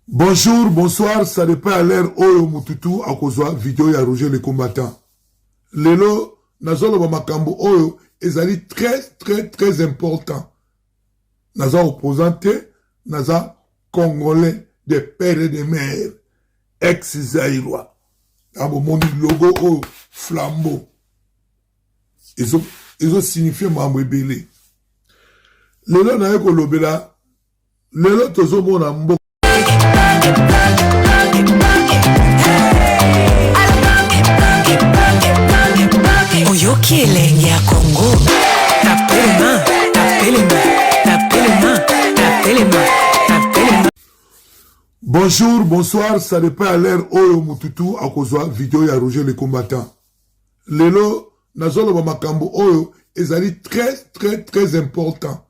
Bonjour, bonsoir, ça dépend à l'heure Oyo Mututu à cause vidéo ya Roger le combattant. Lelo, nazolo ba makambo Oyo, ezali très important. Naza opposante, naza congolais de père et de mère, ex-zaïrois. Abo moni logo Oyo, flambeau. Ils ont signifié mambo ebele. Lelo na yeko lobela, lelo tozo mona mbo. Oyoki elenge ya Congo. Tapelema, tapelema, tapelema, tapelema, tapelema. Bonjour, bonsoir, ça dépend à l'heure Oyo Mututu à cause vidéo ya Roger le combattant. Lelo, nazolo ba makambo Oyo, ezali très important.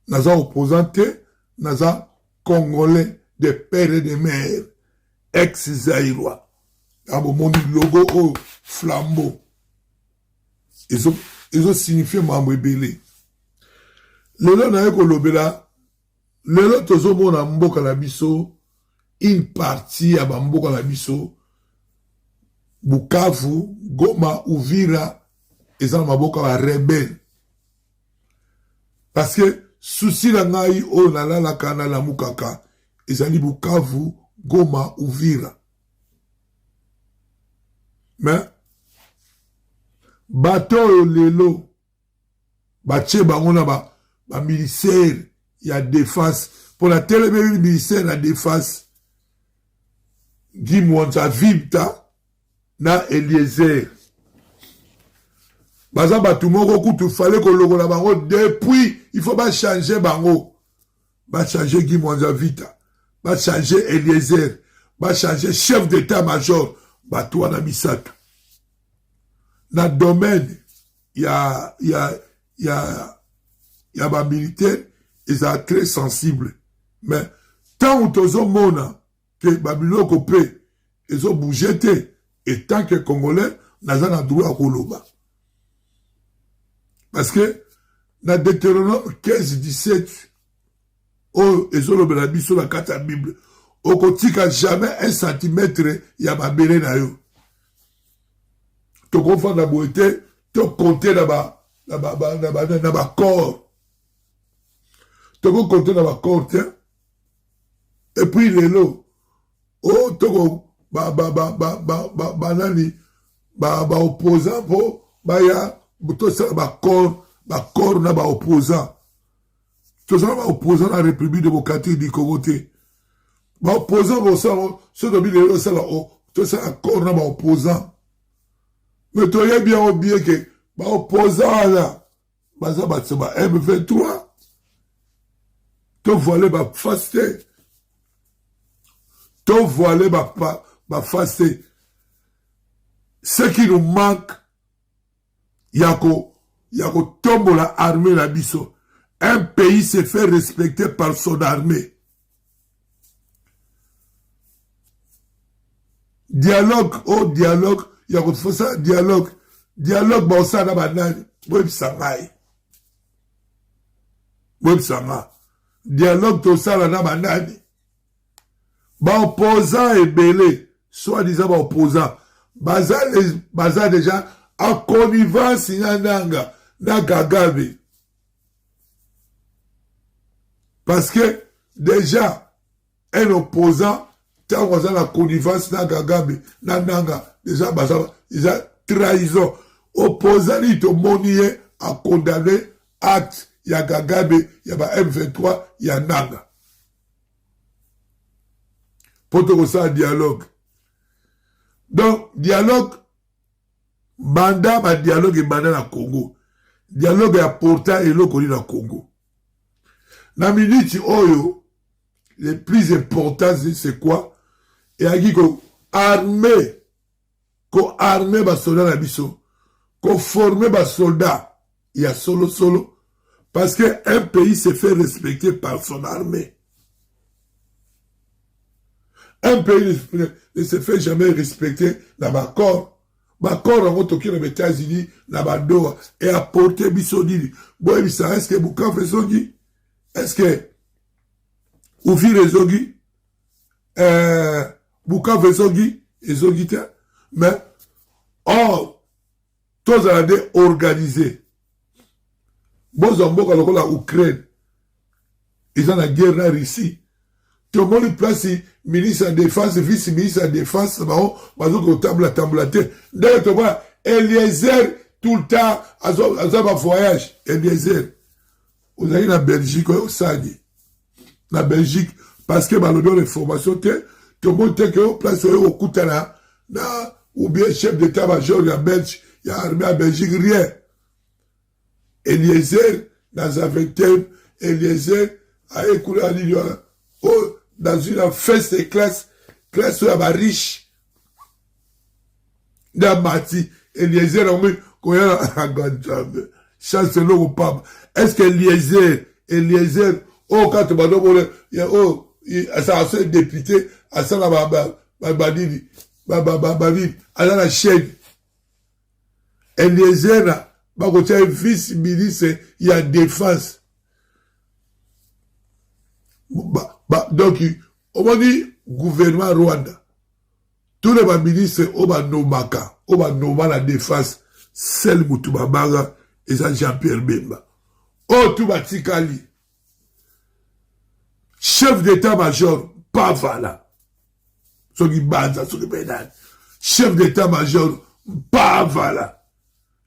Naza opposante, naza congolais de père et de mère, ex-zaïrois. Abo moni logo Oyo, flambeau. Ils ont signifié mambo ebele. Lelo na yeko lobela, lelo tozo mona mboka na biso, une partie ya ba mboka na biso, Bukavu, Goma, Uvira, eza na maboka ba rebelle. Parce que souci la ngai o na la kana la mukaka, ezali Bukavu, Goma, Uvira. Mais bato lelo bache bango na ba ministère ya défense pour la télévision ministère la défense Guy Mwanza Vimta na Eliezer baza batu moko kutu fallait ko lokola bango depuis il faut pas changer bango ba changer Guy Mwanza Vita ba changer Eliezer ba changer chef d'état-major batu wana misato na domaine ya ba militaire eza très sensible mais tant tozo mona que babiloko pe ezo bouger te et tant que congolais naza na droit koloba parce que na Deutéronome 15-17 o ezo lobela biso na kata Bible okotika jamais 1 centimètre ya mabele na yo to confond na boete to compter na ba corps to compter na ba corps tiens et puis lelo oh to nani ba opposant po ba ya to sa ba corps na ba opposant to sa ba opposant na République démocratique du Congo te ba opposant bo sa so to bi lelo sa la to sa corps na ba opposant. Mais tu as bien oublié que les opposants là, M23, tu voilé ma fasté. Tu voilé ma fasté. Ce qui nous manque, yako tombe la armée la biso. Un pays se fait respecter par son armée. Dialogue, oh dialogue. Il y a ça dialogue bon ça na banane web sangai dialogue to ça na banane ba opposant et belé soit disant ba opposant baza déjà en connivence nanga na Kagame parce que déjà un opposant tant qu'on a la connivence na Kagame na nanga déjà, ils ont trahison. Opposant, ils ont monié à condamner acte. Il y a Kagame, il y a M23, il y a Nanga. Pour tout ça, dialogue. Donc, dialogue, dialogue et banda na Congo. Dialogue est important et l'eau connu dans Congo. Na minute oyo, le plus important, c'est quoi? Et à qui armée. Qu'on arme ba soldat na biso, qu'on forme ba soldat, il y a solo, parce que un pays se fait respecter par son armée. Un pays ne se fait jamais respecter dans ma corps. Ma corps en toki dans les États-Unis, dans ma doa, et apporter biso dili. Bon, ça est-ce que Bukavu zongi? Est-ce que Ouvir zongi? Bukavu ezongi te mais tozala nde organisé bozwa mboka lokola Ukraine eza na guerre na Russie tomoni place ministre ya défense vice ministre ya défense bao bazokotambola te ndenge tomona Eliezer tout le temps aza bavoyage Eliezer ozali na Belgique oyo osani na Belgique parce que balobi oyo information te tomoni te ke place oyo okutana na ou bien chef d'état major ya Belge ya armée ya Belgique rien Eliezer dans un vingtième Eliezer a écoulé à l'union dans une fête de classe où il y a riche dans Mati Eliezer a mis quand il y a chance de l'eau au pape est-ce que Eliezer quand tu m'as ça a fait député à ça la badini à la chaîne Eliezer a vice-ministre il y a défense donc on m'a dit gouvernement Rwanda tous les ministres on va nommer la défense celle Moutoubamanga et ça Jean-Pierre Bemba tout va tikali chef d'état-major pas voilà ce qui banza ce qui pénal chef d'état-major pas voilà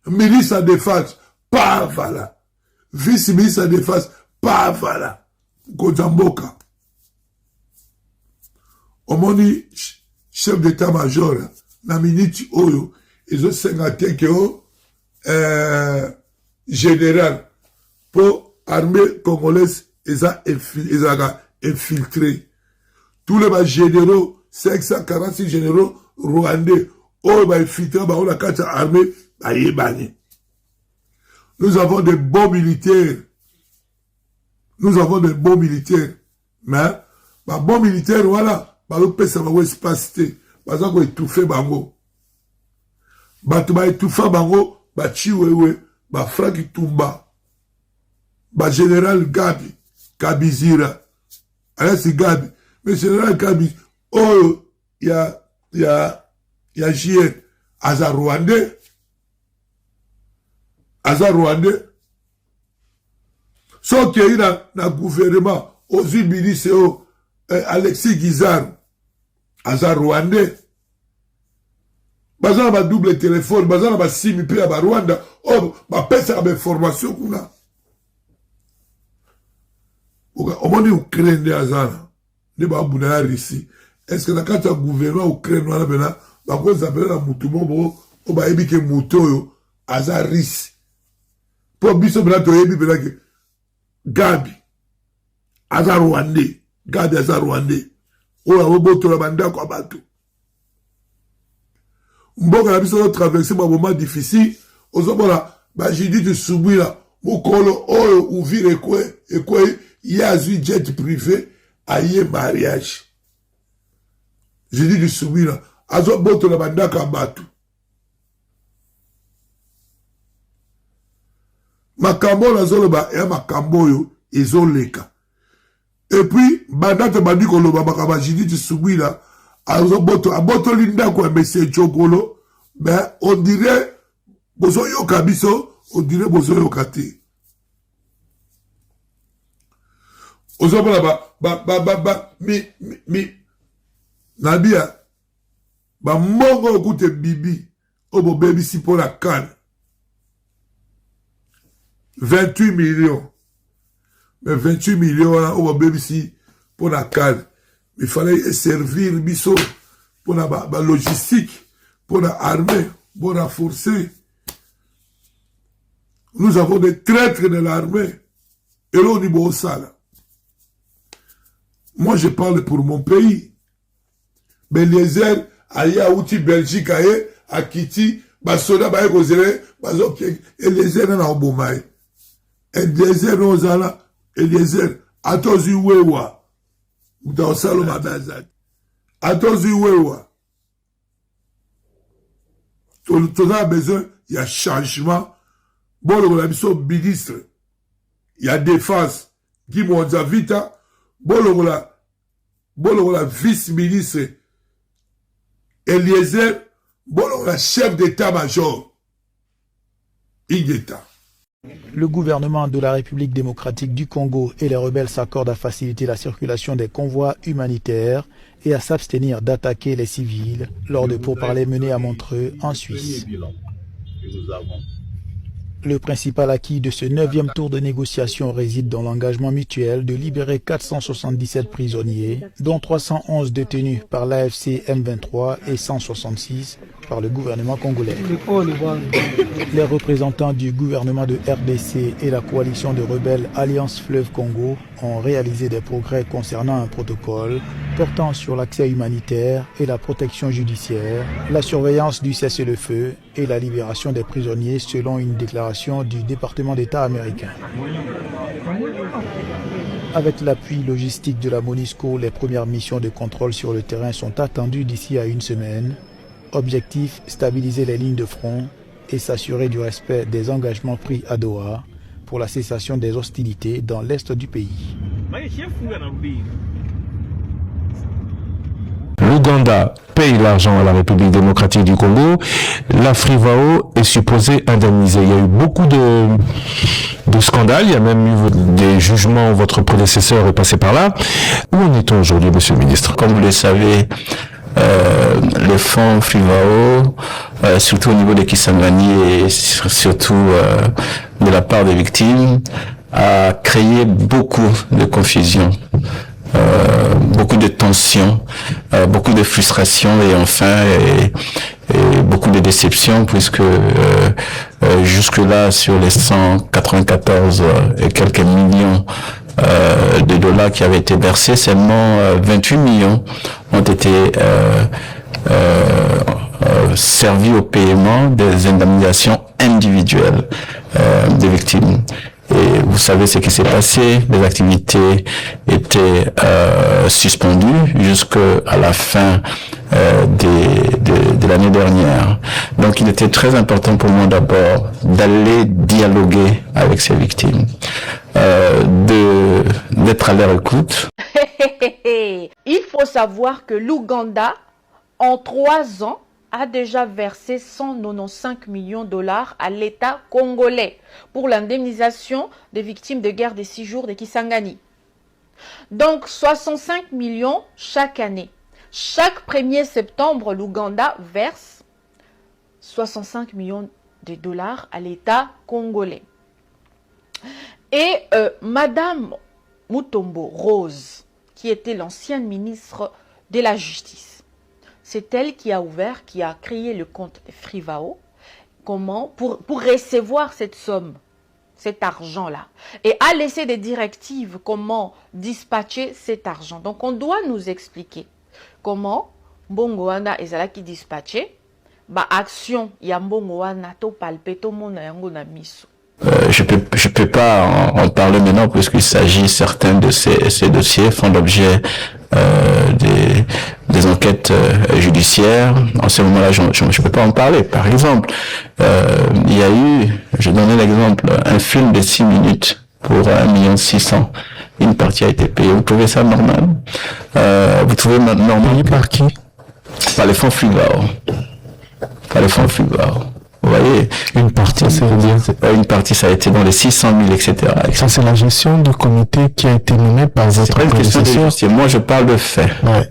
ministre de défense pas voilà vice-ministre de défense pas voilà Kozamboka. Omoni chef d'état-major na minute oyo ezo sengate ke général pour armée congolaise eza infiltré. Tous les généraux 546 généraux rwandais oyo ba infiltré ba on la carte armée ba yebani. Nous avons des bons militaires. Mais, bons militaires, voilà, ça va espace, parce qu'on étouffer bango. Tu vas étouffer bango, chiwewe, Frank Tumba, général Gabi, Kabizira. Alors c'est Gabi. Mais général Gabi, il y a JN, Aza Rwandais. Sauf qu'il y a un gouvernement, aux ministres, Alexis Guizard, Aza Rwandais. Bazan a double téléphone, bazan a 6 000 à Rwanda, pèse à mes formations qu'on a. Au moment où Ukraine est Azana, ne pas abouner ici. Est-ce que la carte gouvernement Ukraine, on a maintenant, par contre, ça s'appelle la Moutoumbo, on va éviter Moutoyo, Aza Rissi. Pour Bissot Blato, que Gabi, Aza Rwandais, Gabi Aza Rwandais, on a roboté la bande à bateau. Mboka la biso traverser un moment difficile, ozobola ba jidi de subira mukolo oyo uvire ekwe yazu jet privé aye mariage. Jidi de subira azoboto la bandaka batu. Makambo la zoloba ya makambo yo ezoleka. Et puis bandate bandi koloba makaba jidi de subira aboto linda kwa monsieur Chokolo, mais on dirait bozo yoka biso, on dirait bozo yoka te. Ozobola mi Nadia mongo okute bibi obo baby si pour la canne 28 millions, mais 28 millions là obo baby si pour la canne. Il fallait servir biso pour la logistique, pour l'armée, pour renforcer. Nous avons des traîtres de l'armée. Et là, au niveau ça, moi, je parle pour mon pays. Mais les airs, à Yaouti, Belgique, à Kiti, Basoda, Baïkozere, Bazok, et les airs, en Boumaï. Et les airs, Ozala, et les airs, à Tozi Wewa. Dans Saloma Bazak. Attention, wewa. Tu as besoin, il y a changement. Bon, on a besoin de ministre. Il y a défense. Guy Mwanza Vita. Bon, on a bolongola vice-ministre Eliezer, bolongola chef d'état-major Ingeta. Le gouvernement de la République démocratique du Congo et les rebelles s'accordent à faciliter la circulation des convois humanitaires et à s'abstenir d'attaquer les civils lors de pourparlers menés à Montreux, en Suisse. Le principal acquis de ce 9e tour de négociation réside dans l'engagement mutuel de libérer 477 prisonniers, dont 311 détenus par l'AFC M23 et 166 par le gouvernement congolais. Les représentants du gouvernement de RDC et la coalition de rebelles Alliance Fleuve Congo ont réalisé des progrès concernant un protocole portant sur l'accès humanitaire et la protection judiciaire, la surveillance du cessez-le-feu et la libération des prisonniers selon une déclaration du département d'État américain. Avec l'appui logistique de la MONUSCO, les premières missions de contrôle sur le terrain sont attendues d'ici à une semaine. Objectif, stabiliser les lignes de front et s'assurer du respect des engagements pris à Doha pour la cessation des hostilités dans l'est du pays. L'Ouganda paye l'argent à la République démocratique du Congo. La Frivao est supposée indemniser. Il y a eu beaucoup de scandales. Il y a même eu des jugements. Votre prédécesseur est passé par là. Où en est-on aujourd'hui, monsieur le ministre? Comme vous le savez, le fonds Frivao, surtout au niveau de Kisangani et surtout de la part des victimes, a créé beaucoup de confusion. Beaucoup de tensions, beaucoup de frustration et enfin et beaucoup de déceptions puisque jusque-là sur les 194 et quelques millions de dollars qui avaient été versés, seulement 28 millions ont été servis au paiement des indemnisations individuelles des victimes. Et vous savez ce qui s'est passé, les activités étaient suspendues jusqu'à la fin de l'année dernière. Donc il était très important pour moi d'abord d'aller dialoguer avec ces victimes, d'être à leur écoute. Il faut savoir que l'Ouganda, en 3 ans, a déjà versé 195 millions de dollars à l'État congolais pour l'indemnisation des victimes de guerre des 6 jours de Kisangani. Donc 65 millions chaque année. Chaque 1er septembre, l'Ouganda verse 65 millions de dollars à l'État congolais. Et Madame Mutombo Rose, qui était l'ancienne ministre de la Justice, c'est elle qui a ouvert, qui a créé le compte Frivao. Comment? Pour recevoir cette somme, cet argent-là. Et a laissé des directives comment dispatcher cet argent. Donc, on doit nous expliquer comment Mbongoana ezala qui dispatché, ba action ya Mbongoana to palpe to mona yango na miso. Je peux pas en parler maintenant puisqu'il s'agit certains de ces dossiers font l'objet des enquêtes judiciaires. En ce moment-là, je peux pas en parler. Par exemple, il y a eu, je donne l'exemple, un film de 6 minutes pour 1,6 million. Une partie a été payée. Vous trouvez ça normal? Vous trouvez normal? Payé par qui? Par les fonds Frivao. Par les fonds Frivao. Vous voyez, une partie, ça veut dire une partie, ça a été dans les 600 000, etc. Ça, c'est la gestion du comité qui a été menée par votre prédécesseur. Moi, je parle de faits. Ouais.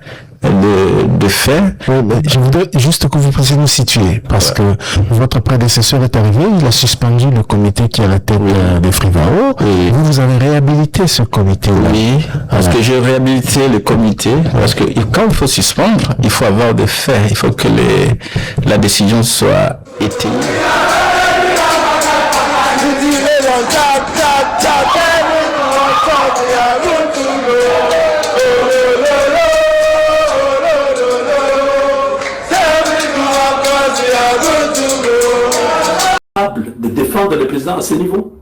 De faits. Oui, mais je voudrais juste que vous puissiez nous situer, parce que votre prédécesseur est arrivé, il a suspendu le comité qui est à la tête de Frivao. Oui. Vous avez réhabilité ce comité-là. Oui, parce que j'ai réhabilité le comité, parce que quand il faut suspendre, il faut avoir des faits, il faut que la décision soit étayée. De défendre le président à ce niveau.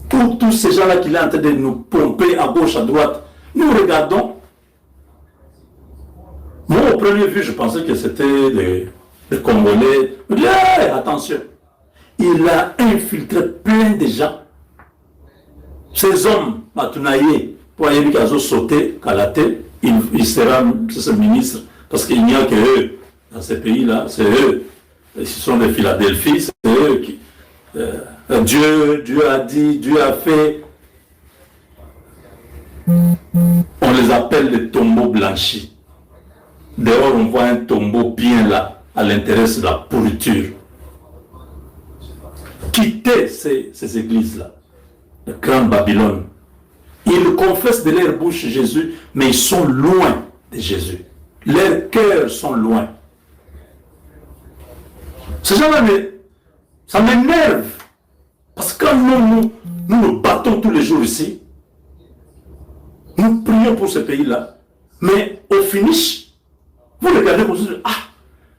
Pour tous ces gens-là qu'il est en train de nous pomper à gauche, à droite, nous regardons. Moi, au premier vue, je pensais que c'était des Congolais. Hey, attention, il a infiltré plein de gens. Ces hommes, Matunaye, pour aller sauter, Kalaté, il sera ce ministre, parce qu'il n'y a que eux dans ces pays-là, c'est eux. Ce sont des Philadelphie, c'est eux qui... Dieu a dit, Dieu a fait. On les appelle les tombeaux blanchis. Dehors, on voit un tombeau bien là, à l'intérieur de la pourriture. Quittez ces églises-là, le grand Babylone. Ils confessent de leur bouche Jésus, mais ils sont loin de Jésus. Leurs cœurs sont loin. Ces gens-là, ça m'énerve. Parce que quand nous nous battons tous les jours ici, nous prions pour ce pays-là, mais au finish, vous regardez comme ça, ah,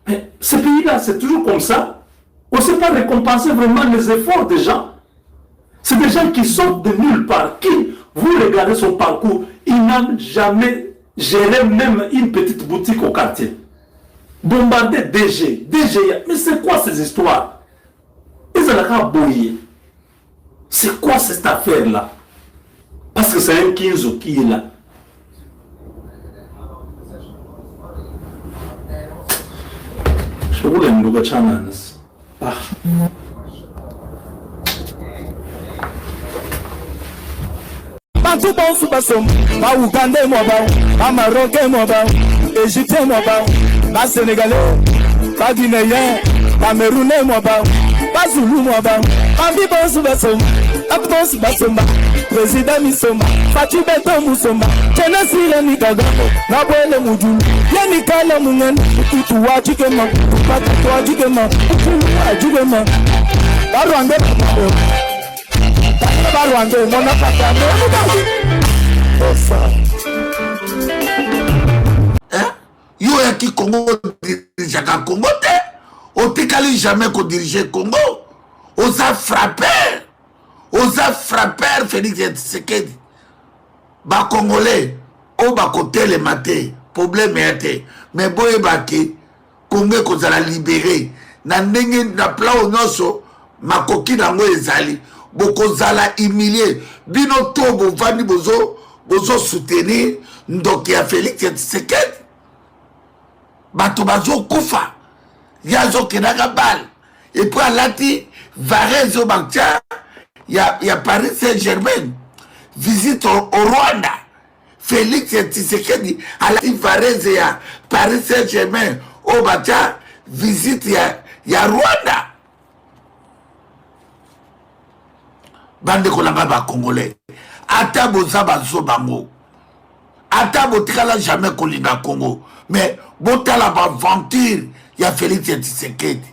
mais ce pays-là, c'est toujours comme ça. On ne sait pas récompenser vraiment les efforts des gens. C'est des gens qui sortent de nulle part. Qui, vous regardez son parcours, il n'a jamais géré même une petite boutique au quartier. Bombarder DG, mais c'est quoi ces histoires? Ils ont bouillir. C'est quoi cette affaire-là? Parce que c'est un Kinzo qui est là. Je voulais me dire que Bantu bon subasom, ba Ougandais mo ba, ba Marocain mo ba, Égyptien mo ba, ba Sénégalais, ba Guinéen, Camerounais mo ba, ba Zulu mo ba, Bambi bon subasom, ab bon subasom ba, Président Misomba, Fati Beto Musomba, Tennessee Leni Kagamo, Nabole Mujulu, Yeni Kala Mungen, Utu Wajikema, Patu Wajikema, Utu Wajikema, Barwande Barwande, Mona Patame, Yo yaki Congo dirijaka Congo te, otikali jamais ko diriger Congo, osa frapper Félix Tshisekedi, ba Congolais, o ba kote le maté, problème yate, mais boye baki, Congo kozala libéré, na ndenge na plan nyonso, makoki nango ezali, bokozala humilié, bino to bovandi bozo soutenir ndoki ya Félix Tshisekedi, bato bazo kufa, yazo kenaka bal, et puis alati, Varezo Baktia, il y a Paris Saint-Germain, visite au Rwanda, Félix Tshisekedi, alati Varezo ya Paris Saint-Germain, au Baktia, visite ya Rwanda. Bande kolanga ba Congolais, ata boza bazo bango, ata botikala jamais kolinga Congo, mais botala ba aventure ya Félix Tshisekedi.